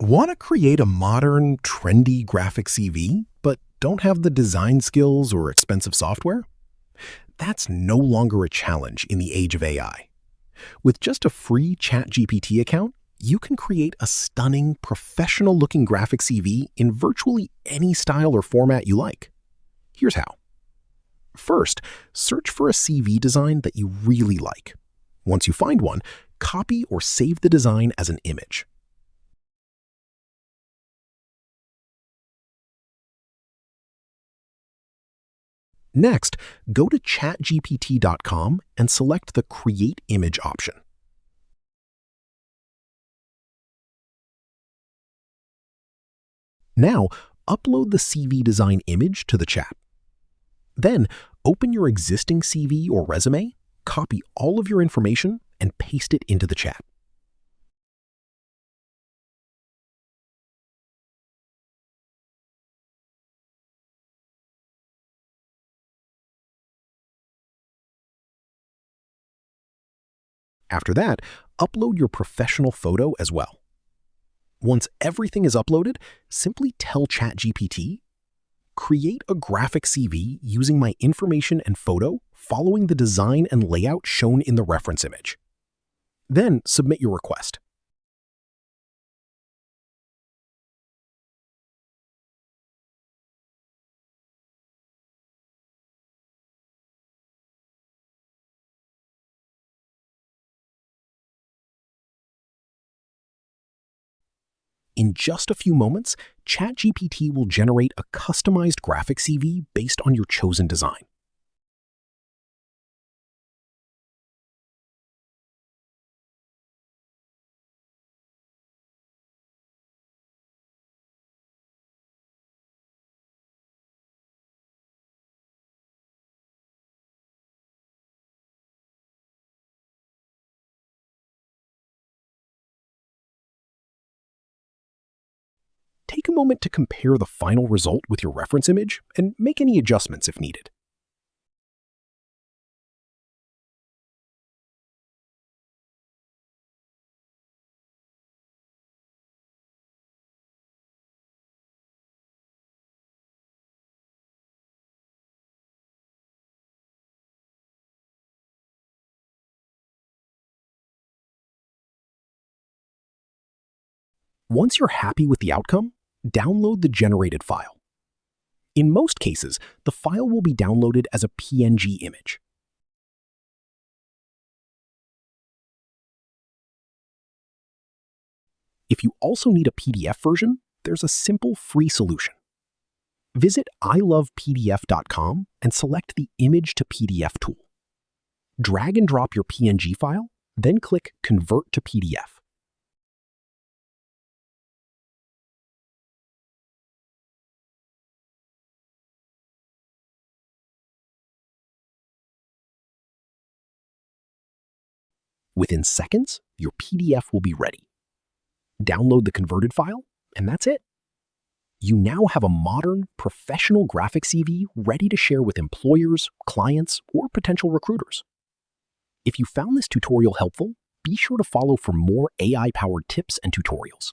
Want to create a modern, trendy graphic CV, but don't have the design skills or expensive software? That's no longer a challenge in the age of AI. With just a free ChatGPT account, you can create a stunning, professional-looking graphic CV in virtually any style or format you like. Here's how. First, search for a CV design that you really like. Once you find one, copy or save the design as an image. Next, go to chatgpt.com and select the Create Image option. Now, upload the CV design image to the chat. Then, open your existing CV or resume, copy all of your information, and paste it into the chat. After that, upload your professional photo as well. Once everything is uploaded, simply tell ChatGPT, create a graphic CV using my information and photo following the design and layout shown in the reference image. Then submit your request. In just a few moments, ChatGPT will generate a customized graphic CV based on your chosen design. Take a moment to compare the final result with your reference image and make any adjustments if needed. Once you're happy with the outcome, download the generated file. In most cases, the file will be downloaded as a PNG image. If you also need a PDF version, there's a simple free solution. Visit iLovePDF.com and select the Image to PDF tool. Drag and drop your PNG file, then click Convert to PDF. Within seconds, your PDF will be ready. Download the converted file, and that's it. You now have a modern, professional graphic CV ready to share with employers, clients, or potential recruiters. If you found this tutorial helpful, be sure to follow for more AI-powered tips and tutorials.